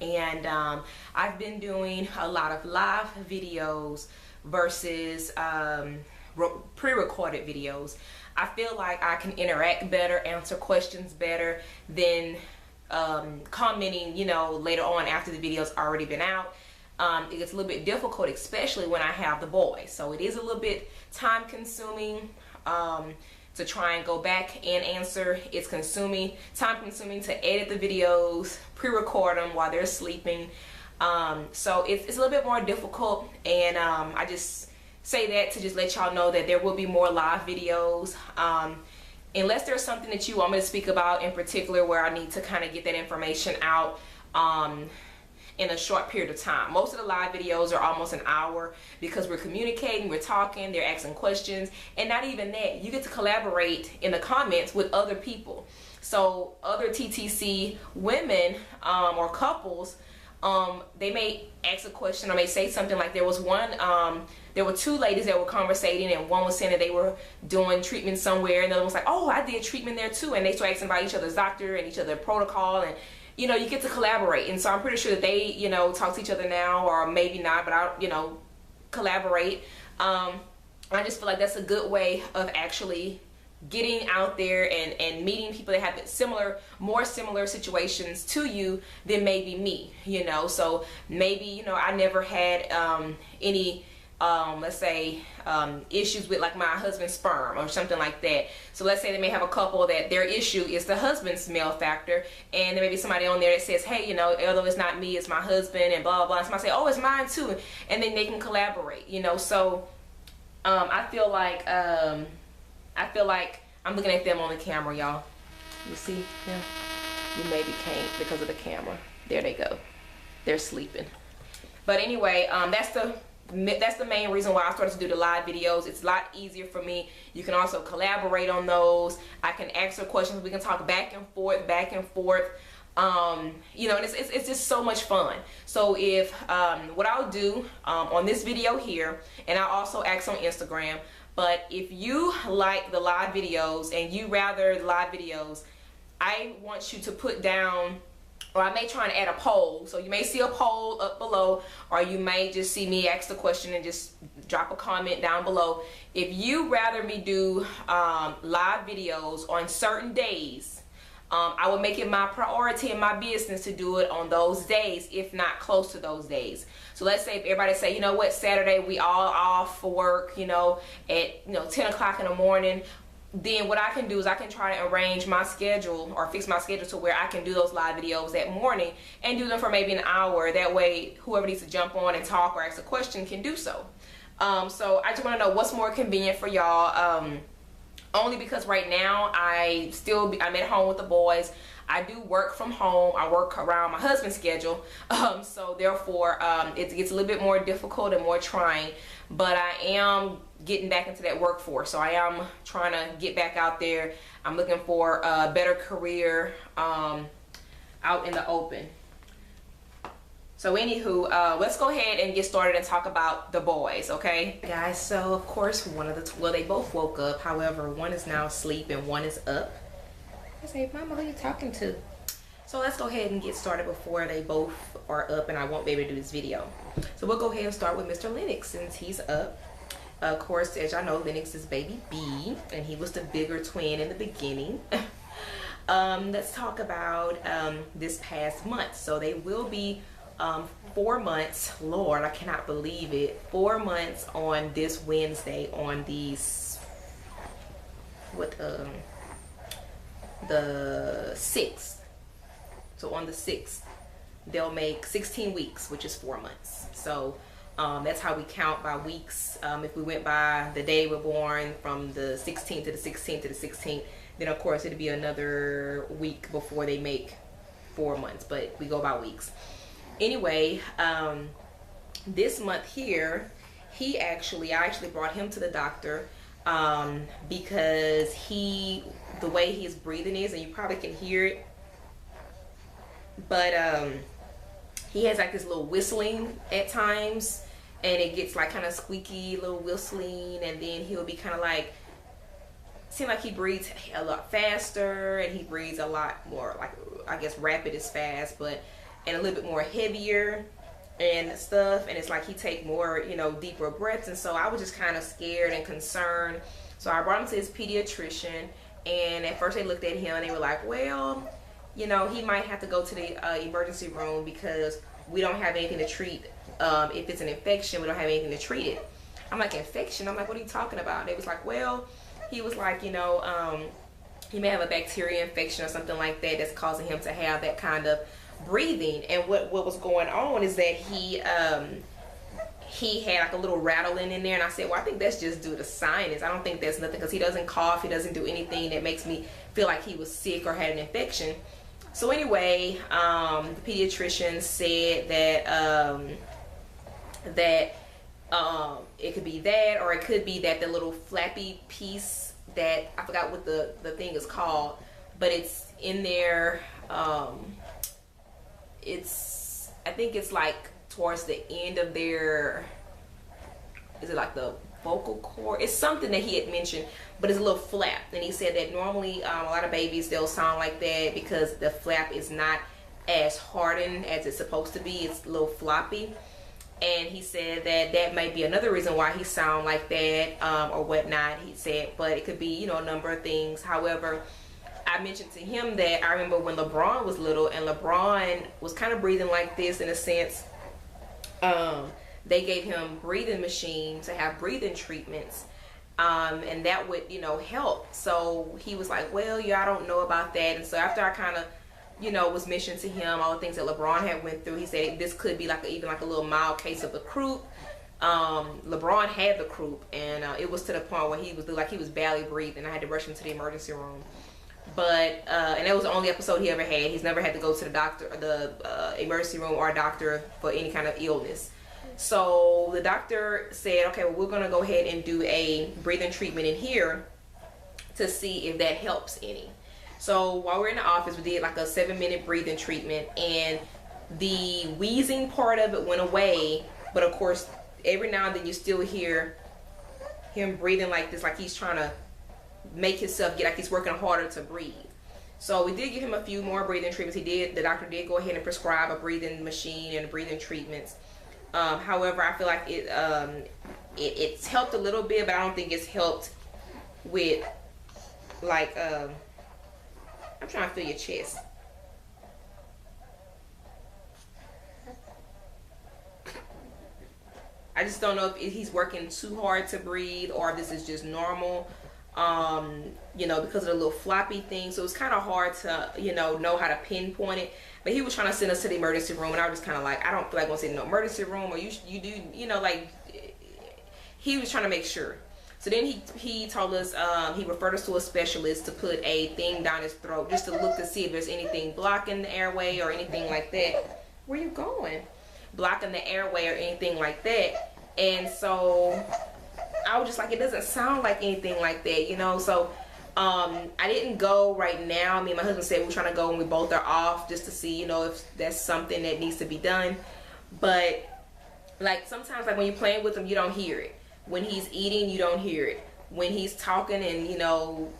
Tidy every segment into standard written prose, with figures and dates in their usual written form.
And I've been doing a lot of live videos versus pre-recorded videos. I feel like I can interact better, answer questions better than commenting, you know, later on after the video's already been out. It gets a little bit difficult, especially when I have the boys. So it is a little bit time consuming to try and go back and answer. It's time consuming to edit the videos, pre-record them while they're sleeping. So it's a little bit more difficult, and I just say that to just let y'all know that there will be more live videos. Unless there's something that you want me to speak about in particular where I need to kind of get that information out in a short period of time. Most of the live videos are almost an hour because we're communicating, we're talking, they're asking questions, and not even that, you get to collaborate in the comments with other people. So other TTC women or couples, they may ask a question or may say something. Like there was one, there were two ladies that were conversating, and one was saying that they were doing treatment somewhere, and the other was like, oh, I did treatment there too, and they started asking about each other's doctor and each other's protocol, and you know, you get to collaborate. And so I'm pretty sure that they, you know, talk to each other now, or maybe not, but I'll, you know, collaborate. I just feel like that's a good way of actually getting out there and meeting people that have more similar situations to you than maybe me, you know. So maybe, you know, I never had any let's say issues with like my husband's sperm or something like that. So let's say they may have a couple that their issue is the husband's male factor, and there may be somebody on there that says, hey, you know, although it's not me, it's my husband, and blah blah blah, and somebody say, oh, it's mine too, and then they can collaborate, you know. So I feel like I'm looking at them on the camera, y'all. You see them? You maybe can't because of the camera. There they go. They're sleeping. But anyway, that's the main reason why I started to do the live videos. It's a lot easier for me. You can also collaborate on those. I can answer questions. We can talk back and forth. You know, and it's just so much fun. So if what I'll do on this video here, and I'll also ask on Instagram, but if you like the live videos and you rather the live videos, I want you to put down, or I may try and add a poll. So you may see a poll up below, or you may just see me ask the question and just drop a comment down below. If you rather me do live videos on certain days, I will make it my priority in my business to do it on those days, if not close to those days. So let's say if everybody say, you know what, Saturday we all off for work, you know, at 10 o'clock in the morning, then what I can do is I can try to arrange my schedule or fix my schedule to where I can do those live videos that morning and do them for maybe an hour. That way whoever needs to jump on and talk or ask a question can do so. So I just want to know what's more convenient for y'all. Only because right now I'm at home with the boys. I do work from home. I work around my husband's schedule. So therefore it gets a little bit more difficult and more trying. But I am getting back into that workforce. So I am trying to get back out there. I'm looking for a better career out in the open. So anywho, let's go ahead and get started and talk about the boys, okay? Guys, so of course well, they both woke up. However, one is now asleep and one is up. I say, Mama, who are you talking to? So let's go ahead and get started before they both are up and I won't be able to do this video. So we'll go ahead and start with Mr. Lenix since he's up. Of course, as y'all know, Lenix is baby B, and he was the bigger twin in the beginning. Let's talk about this past month. So they will be 4 months. Lord, I cannot believe it. 4 months on this Wednesday, on these the 6th. So on the 6th, they'll make 16 weeks, which is 4 months. So that's how we count by weeks. If we went by the day we're born, from the 16th to the 16th to the 16th, then of course it'd be another week before they make 4 months, but we go by weeks. Anyway, this month here, I actually brought him to the doctor because the way his breathing is, and you probably can hear it, but he has like this little whistling at times, and it gets like kind of squeaky, little whistling, and then he'll be kind of like, seem like he breathes a lot faster, and he breathes a lot more, like, I guess rapid is fast, but, and a little bit more heavier and stuff, and it's like he take more, you know, deeper breaths. And so I was just kind of scared and concerned, so I brought him to his pediatrician, and at first they looked at him and they were like, well, you know, he might have to go to the emergency room because we don't have anything to treat. If it's an infection, we don't have anything to treat it. I'm like, infection? I'm like, what are you talking about? And it was like, well, he was like, you know, he may have a bacteria infection or something like that that's causing him to have that kind of breathing. And what was going on is that he had like a little rattling in there, and I said, well, I think that's just due to sinus. I don't think that's nothing, because he doesn't cough, he doesn't do anything that makes me feel like he was sick or had an infection. So anyway, the pediatrician said that it could be that, or it could be that the little flappy piece that, I forgot what the thing is called, but it's in there. I think it's like towards the end of their, is it like the vocal cord? It's something that he had mentioned, but it's a little flap. And he said that normally a lot of babies, they'll sound like that because the flap is not as hardened as it's supposed to be. It's a little floppy. And he said that that might be another reason why he sound like that, or whatnot. He said, but it could be, you know, a number of things. However, I mentioned to him that I remember when LeBron was little, and LeBron was kind of breathing like this in a sense. They gave him breathing machine to have breathing treatments, and that would, you know, help. So he was like, well, yeah, I don't know about that. And so after I kind of, you know, was mentioning to him all the things that LeBron had went through, he said this could be like even like a little mild case of the croup. LeBron had the croup, and it was to the point where he was barely breathing. I had to rush him to the emergency room. But and that was the only episode he ever had. He's never had to go to the doctor, the emergency room, or a doctor for any kind of illness. So the doctor said, okay, well, we're gonna go ahead and do a breathing treatment in here to see if that helps any. So while we're in the office, we did like a 7-minute breathing treatment, and the wheezing part of it went away. But of course, every now and then you still hear him breathing like this, like he's trying to make himself get like he's working harder to breathe. So we did give him a few more breathing treatments. The doctor did go ahead and prescribe a breathing machine and breathing treatments. However, I feel like it's helped a little bit, but I don't think it's helped with like I'm trying to feel your chest. I just don't know if he's working too hard to breathe, or if this is just normal. You know, because of the little floppy thing. So it's kind of hard to, you know how to pinpoint it. But he was trying to send us to the emergency room, and I was just kind of like, I don't feel like going to sit in the emergency room, or you do, you know, like, he was trying to make sure. So then he told us, he referred us to a specialist to put a thing down his throat just to look to see if there's anything blocking the airway or anything like that. Where you going? Blocking the airway or anything like that. And so I was just like, it doesn't sound like anything like that, you know. So I didn't go right now. Me and my husband said we're trying to go when we both are off, just to see, you know, if that's something that needs to be done. But like sometimes, like when you're playing with him, you don't hear it. When he's eating, you don't hear it. When he's talking and, you know,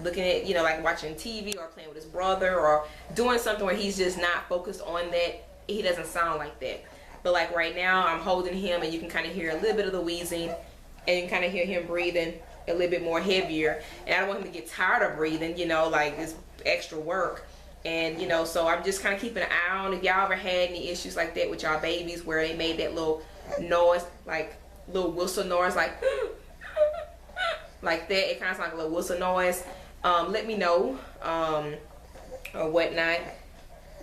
looking at, you know, like watching TV or playing with his brother or doing something where he's just not focused on that, he doesn't sound like that. But like right now, I'm holding him, and you can kind of hear a little bit of the wheezing, and you can kind of hear him breathing a little bit more heavier. And I don't want him to get tired of breathing, you know, like it's extra work. And, you know, so I'm just kind of keeping an eye on if y'all ever had any issues like that with y'all babies, where they made that little noise, like little whistle noise, like like that. It kind of sounds like a little whistle noise. let me know or whatnot.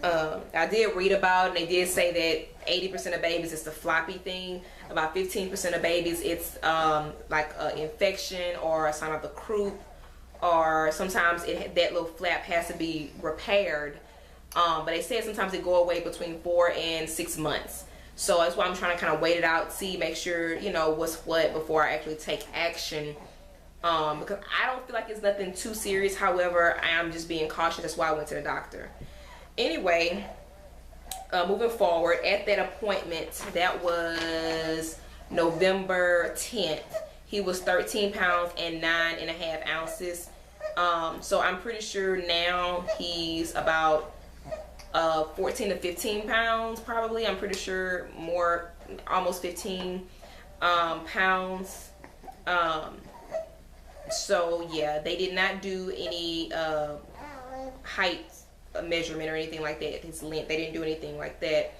I did read about it, and they did say that 80% of babies is the floppy thing. About 15% of babies it's like an infection or a sign of the croup, or sometimes that little flap has to be repaired. But they said sometimes it go away between 4 and 6 months. So that's why I'm trying to kind of wait it out, see, make sure, you know, what's what before I actually take action. Because I don't feel like it's nothing too serious. However, I am just being cautious. That's why I went to the doctor. Anyway, moving forward, at that appointment, that was November 10th, he was 13 pounds and 9.5 ounces. So I'm pretty sure now he's about 14 to 15 pounds probably. I'm pretty sure more, almost 15 pounds. So yeah, they did not do any height measurement or anything like that. His length, they didn't do anything like that.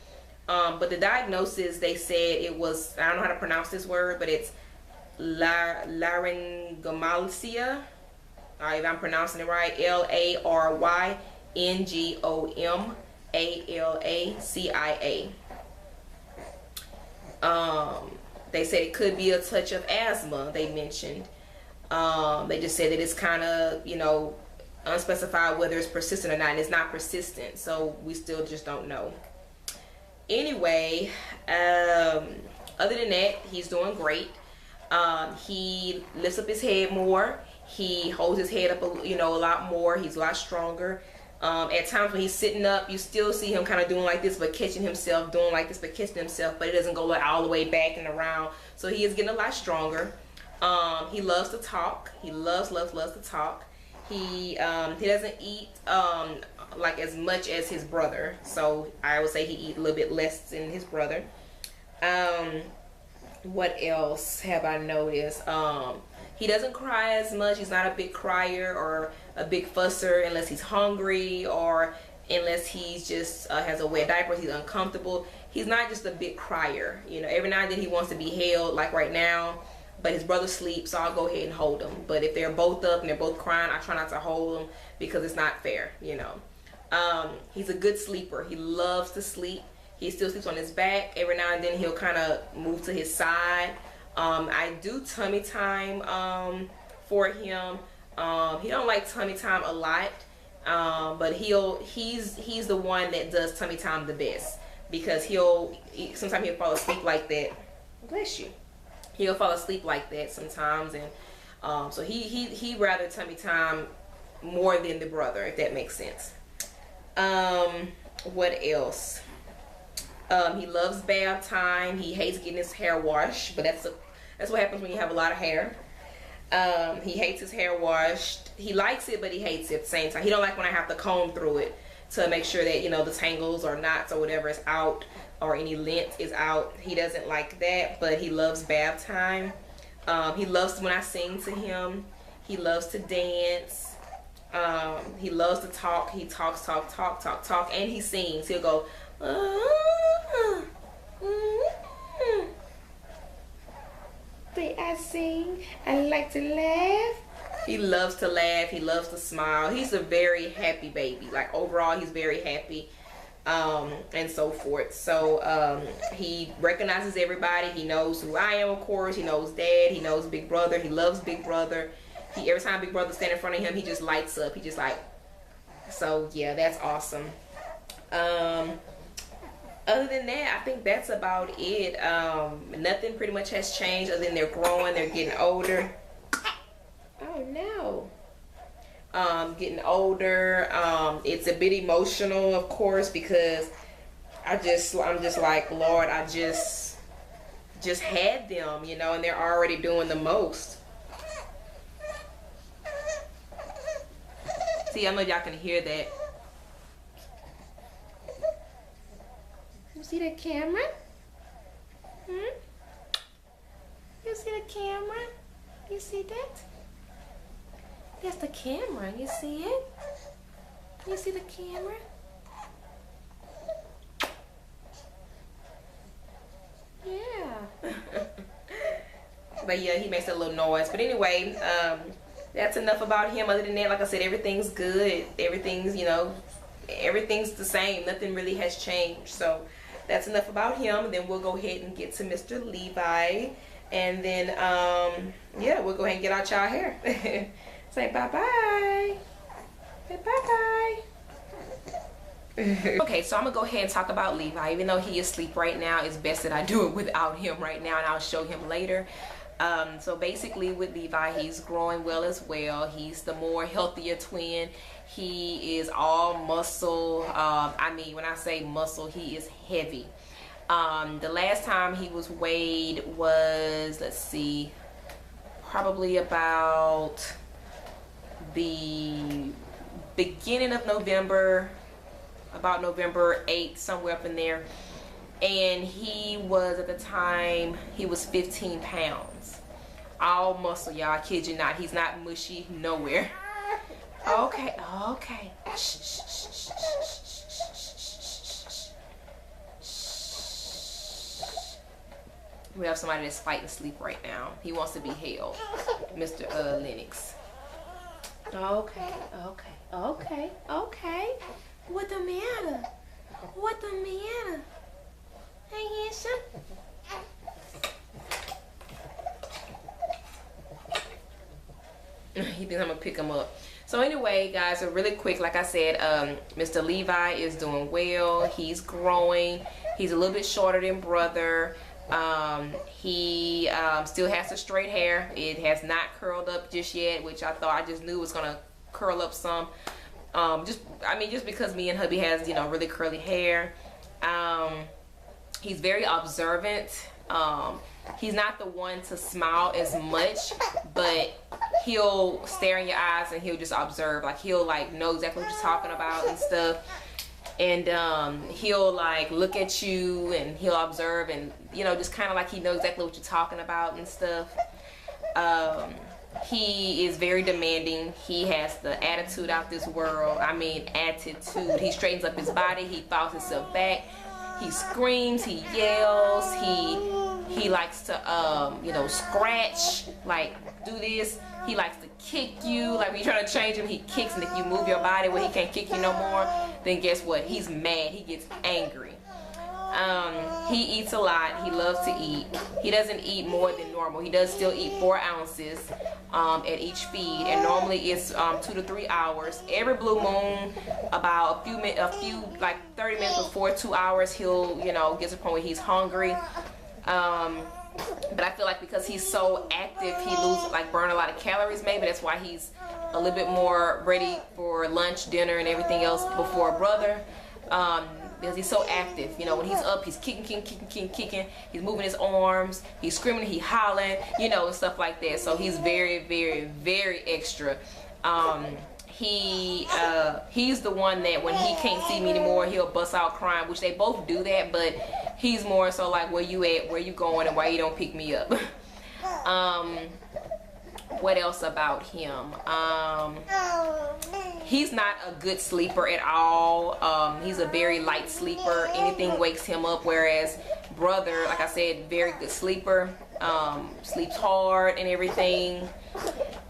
But the diagnosis, they said it was, I don't know how to pronounce this word, but it's laryngomalacia. If I'm pronouncing it right, LARYNGOMALACIA. They said it could be a touch of asthma, they mentioned. They just said that it's kind of, you know, unspecified whether it's persistent or not, and it's not persistent, so we still just don't know. Anyway, other than that, he's doing great. He lifts up his head more. He holds his head up, you know, a lot more. He's a lot stronger. At times when he's sitting up, you still see him kind of doing like this, but catching himself, doing like this, but catching himself, but it doesn't go like all the way back and around. So he is getting a lot stronger. He loves to talk. He loves to talk. He doesn't eat like as much as his brother. So I would say he eats a little bit less than his brother. What else have I noticed? He doesn't cry as much. He's not a big crier or a big fusser unless he's hungry or unless he's just has a wet diaper, he's uncomfortable. He's not just a big crier. You know, every now and then he wants to be held, like right now, but his brother sleeps, so I'll go ahead and hold him. But if they're both up and they're both crying, I try not to hold them because it's not fair, you know. He's a good sleeper. He loves to sleep. He still sleeps on his back. Every now and then he'll kind of move to his side. I do tummy time for him. He don't like tummy time a lot, but he's the one that does tummy time the best, because sometimes he'll fall asleep like that. Bless you. He'll fall asleep like that sometimes, and so he rather tummy time more than the brother, if that makes sense. What else? He loves bath time. He hates getting his hair washed, but that's what happens when you have a lot of hair. He hates his hair washed. He likes it, but he hates it at the same time. He don't like when I have to comb through it to make sure that, you know, the tangles or knots or whatever is out, or any lint is out. He doesn't like that, but he loves bath time. He loves when I sing to him. He loves to dance. He loves to talk. He talks, and he sings. He'll go, I sing. I like to laugh. He loves to laugh. He loves to smile. He's a very happy baby. Like overall, he's very happy. And so forth. So he recognizes everybody. He knows who I am, of course. He knows Dad. He knows Big Brother. He loves Big Brother. Every time Big Brother stands in front of him, he just lights up. He just like, so yeah, that's awesome. Other than that, I think that's about it. Nothing pretty much has changed other than they're growing, they're getting older. Oh no. Getting older. It's a bit emotional, of course, because I'm just like, Lord, I just had them, you know, and they're already doing the most. See, I know y'all can hear that. You see the camera? You see the camera? You see that? That's the camera. You see it? You see the camera? Yeah. But yeah, he makes a little noise. But anyway, that's enough about him. Other than that, like I said, everything's good. Everything's, you know, everything's the same. Nothing really has changed. So that's enough about him. And then we'll go ahead and get to Mr. Levi. And then, yeah, we'll go ahead and get our child hair. Say bye-bye. Say bye-bye. Okay, so I'm gonna go ahead and talk about Levi. Even though he is asleep right now, it's best that I do it without him right now, and I'll show him later. So basically with Levi, he's growing well as well. He's the more healthier twin. He is all muscle. I mean, when I say muscle, he is heavy. The last time he was weighed was, let's see, probably about the beginning of November, about November 8th, somewhere up in there. And he was, at the time, he was 15 pounds. All muscle, y'all. I kid you not. He's not mushy nowhere. Okay, okay. Shh, shh, shh, shh, shh, shh. We have somebody that's fighting sleep right now. He wants to be held. Mr. Lenix. Okay, okay, okay, okay. What the matter? What the matter? Hey, handsome. He thinks I'm gonna pick him up. So anyway, guys, so really quick, like I said, Mr. Levi is doing well. He's growing. He's a little bit shorter than brother. He still has the straight hair. It has not curled up just yet, which I just knew was gonna curl up some. Just because me and hubby has, you know, really curly hair. He's very observant. He's not the one to smile as much, but he'll stare in your eyes and he'll just observe. Like, he'll like know exactly what you're talking about and stuff. And he'll like look at you and he'll observe, and you know, just kind of like he knows exactly what you're talking about and stuff. He is very demanding. He has the attitude out this world. I mean, attitude. He straightens up his body. He falls himself back. He screams. He yells. He likes to you know, scratch. Like, do this. He likes to kick you. Like, when you're trying to change him, he kicks, and if you move your body where he can't kick you no more, then guess what? He's mad. He gets angry. He eats a lot. He loves to eat. He doesn't eat more than normal. He does still eat 4 ounces at each feed, and normally it's 2 to 3 hours. Every blue moon, about a few like 30 minutes before 2 hours, he'll, you know, get to the point where he's hungry. But I feel like because he's so active, he burn a lot of calories. Maybe that's why he's a little bit more ready for lunch, dinner, and everything else before brother. Because he's so active, you know, when he's up, he's kicking, he's moving his arms, he's screaming, he's hollering, you know, and stuff like that. So he's very, very, very extra. He's the one that when he can't see me anymore, he'll bust out crying, which they both do that, but he's more so like, where you at, where you going, and why you don't pick me up. What else about him? He's not a good sleeper at all. He's a very light sleeper. Anything wakes him up, whereas brother, like I said, very good sleeper. Sleeps hard and everything.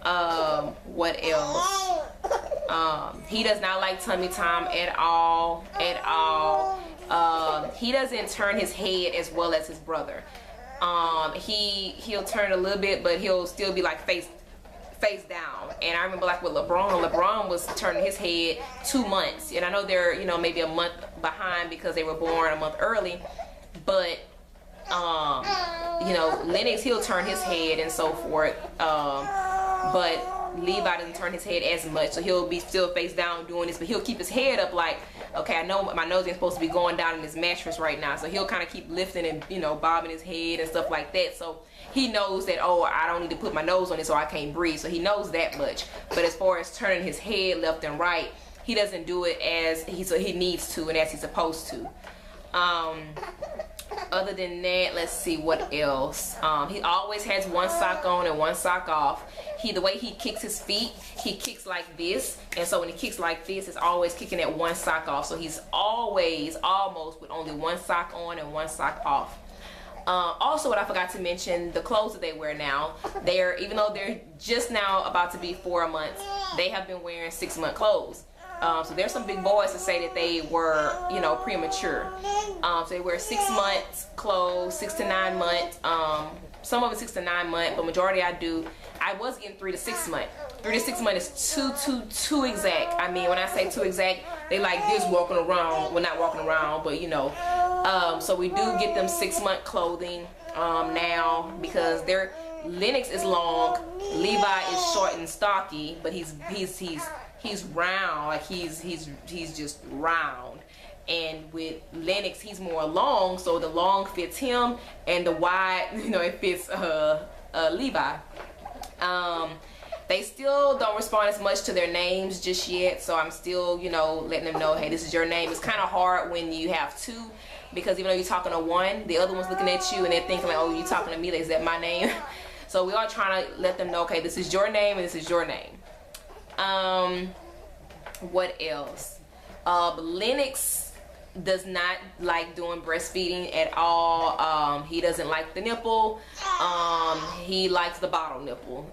What else? He does not like tummy time at all. He doesn't turn his head as well as his brother. He'll turn a little bit, but he'll still be like face down. And I remember like with LeBron was turning his head 2 months, and I know they're, you know, maybe a month behind because they were born a month early, but you know, Lenix, he'll turn his head and so forth, but Levi doesn't turn his head as much, so he'll be still face down doing this, but he'll keep his head up like, okay, I know my nose ain't supposed to be going down in this mattress right now, so he'll kind of keep lifting and, you know, bobbing his head and stuff like that. So he knows that, oh, I don't need to put my nose on it so I can't breathe, so he knows that much. But as far as turning his head left and right, he doesn't do it as he needs to and as he's supposed to. Other than that, let's see what else. He always has one sock on and one sock off. The way he kicks his feet, he kicks like this, and so when he kicks like this, it's always kicking that one sock off. So he's always almost with only one sock on and one sock off. Also, what I forgot to mention, the clothes that they wear now, even though they're just now about to be 4 months, they have been wearing 6-month clothes. So there's some big boys to say that they were, you know, premature. So they wear 6 months clothes, 6 to 9 months. Some of it 6 to 9 months, but majority I was getting 3 to 6 months. 3 to 6 months is too exact. I mean, when I say too exact, they like this walking around. Well, not walking around, but you know. So we do get them 6-month clothing now, because Lenix is long, Levi is short and stocky, but he's round, like he's just round. And with Lenix, he's more long, so the long fits him, and the wide, you know, it fits Levi. They still don't respond as much to their names just yet, so I'm still, you know, letting them know, hey, this is your name. It's kind of hard when you have 2, because even though you're talking to one, the other one's looking at you and they're thinking like, oh, you talking to me, is that my name? So we are trying to let them know, okay, this is your name and this is your name. What else? Lenix does not like doing breastfeeding at all. He doesn't like the nipple. He likes the bottle nipple.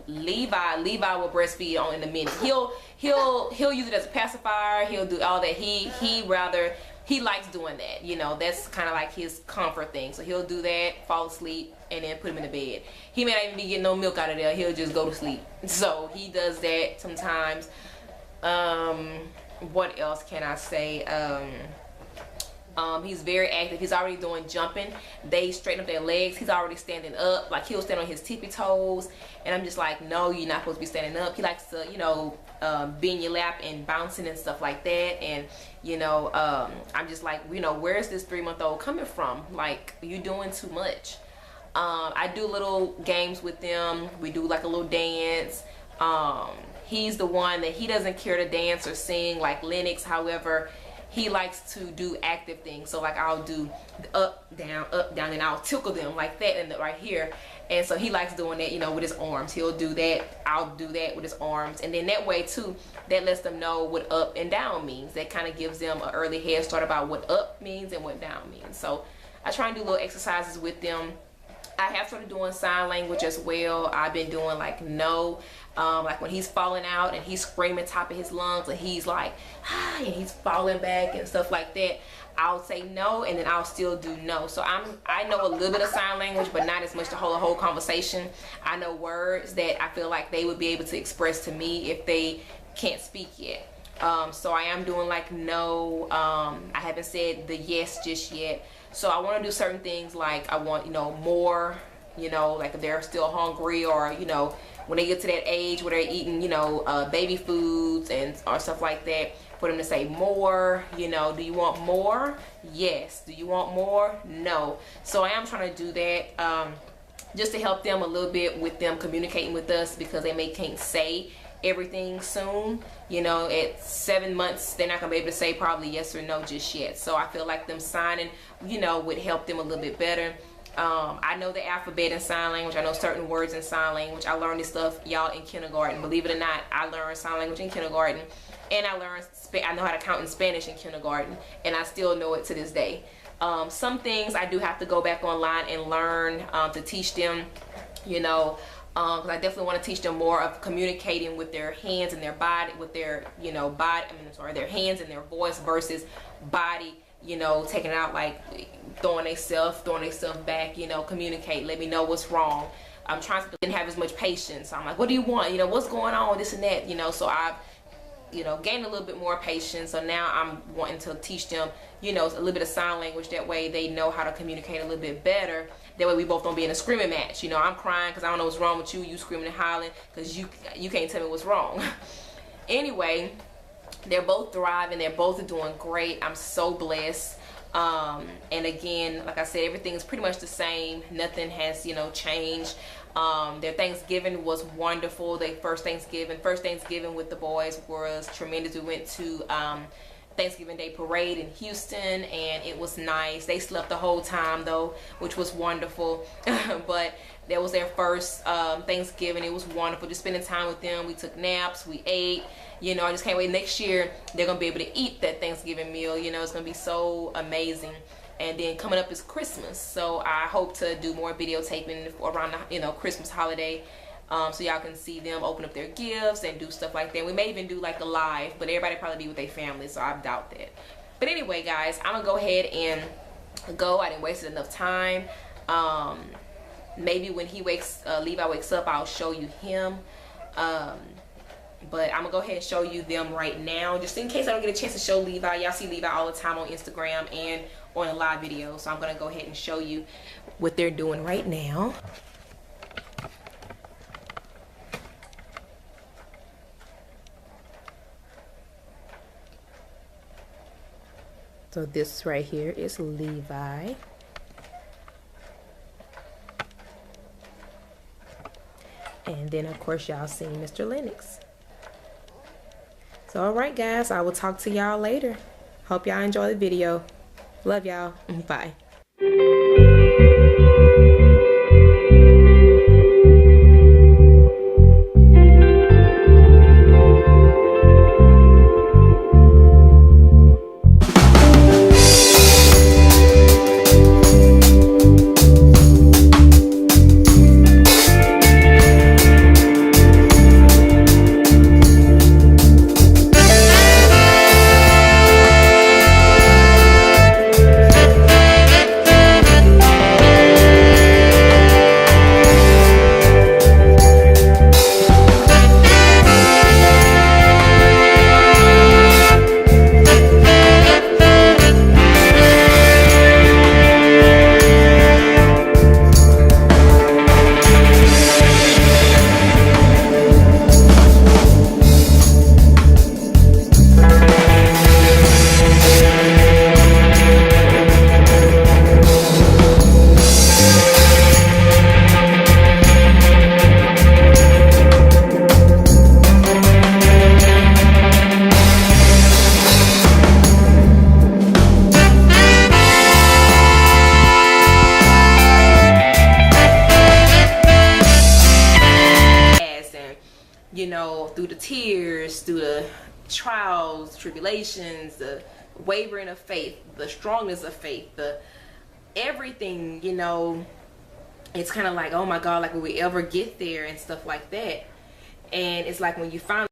Levi will breastfeed on in a minute. He'll use it as a pacifier. He'll do all that. He likes doing that. You know, that's kind of like his comfort thing. So he'll do that, fall asleep, and then put him in the bed. He may not even be getting no milk out of there. He'll just go to sleep. So he does that sometimes. What else can I say? He's very active. He's already doing jumping. They straighten up their legs. He's already standing up. Like, he'll stand on his tippy toes, and I'm just like, no, you're not supposed to be standing up. He likes to, you know, be in your lap and bouncing and stuff like that. And you know, I'm just like, you know, where's this 3-month-old coming from? Like, you doing too much. I do little games with them. We do like a little dance. He's the one that he doesn't care to dance or sing like Lenix. However, he likes to do active things. So like, I'll do up, down, and I'll tickle them like that, and right here. And so he likes doing that, you know, with his arms. He'll do that. I'll do that with his arms. And then that way too, that lets them know what up and down means. That kind of gives them an early head start about what up means and what down means. So I try and do little exercises with them. I have started doing sign language as well. I've been doing like no, like when he's falling out and he's screaming top of his lungs and he's like, ah, and he's falling back and stuff like that, I'll say no, and then I'll still do no. So I know a little bit of sign language, but not as much to hold a whole conversation. I know words that I feel like they would be able to express to me if they can't speak yet. So I am doing like no. I haven't said the yes just yet. So I want to do certain things, like I want, you know, more, you know, like if they're still hungry, or, you know, when they get to that age where they're eating, you know, baby foods and or stuff like that, for them to say more, you know, do you want more? Yes. Do you want more? No. So I am trying to do that, just to help them a little bit with them communicating with us, because they can't say everything soon. You know, at 7 months they're not gonna be able to say probably yes or no just yet. So I feel like them signing, you know, would help them a little bit better. I know the alphabet in sign language. I know certain words in sign language. I learned this stuff, y'all, in kindergarten. Believe it or not, I learned sign language in kindergarten, and I know how to count in Spanish in kindergarten, and I still know it to this day. Some things I do have to go back online and learn to teach them, you know, because I definitely want to teach them more of communicating with their hands and their body, with their, you know, their hands and their voice versus body, you know, taking it out, like throwing themselves back, you know, communicate, let me know what's wrong. I'm trying to didn't have as much patience. I'm like, what do you want? You know, what's going on, this and that, you know. So I've, you know, gained a little bit more patience. So now I'm wanting to teach them, you know, a little bit of sign language. That way they know how to communicate a little bit better. That way we both don't be in a screaming match. You know, I'm crying because I don't know what's wrong with you. You screaming and hollering because you can't tell me what's wrong. Anyway, they're both thriving. They're both doing great. I'm so blessed. And again, like I said, everything is pretty much the same. Nothing has, you know, changed. Their Thanksgiving was wonderful. First Thanksgiving with the boys was tremendous. We went to Thanksgiving Day parade in Houston, and it was nice. They slept the whole time though, which was wonderful. But that was their first Thanksgiving. It was wonderful, just spending time with them. We took naps, we ate. You know, I just can't wait. Next year they're gonna be able to eat that Thanksgiving meal. You know, it's gonna be so amazing. And then coming up is Christmas, so I hope to do more video taping around the, you know, Christmas holiday, so y'all can see them open up their gifts and do stuff like that. We may even do like a live, but everybody probably be with their family, so I doubt that. But anyway, guys, I'm gonna go ahead and go. I didn't waste enough time. Maybe when Levi wakes up, I'll show you him. But I'm gonna go ahead and show you them right now, just in case I don't get a chance to show Levi. Y'all see Levi all the time on Instagram and on a live video, so I'm gonna go ahead and show you what they're doing right now. So this right here is Levi. And then of course y'all seen Mr. Lenix. So alright guys, I will talk to y'all later. Hope y'all enjoy the video. Love y'all. Bye. You know, through the tears, through the trials, tribulations, the wavering of faith, the strongness of faith, the everything, you know, it's kind of like, oh my God, like will we ever get there and stuff like that. And it's like when you finally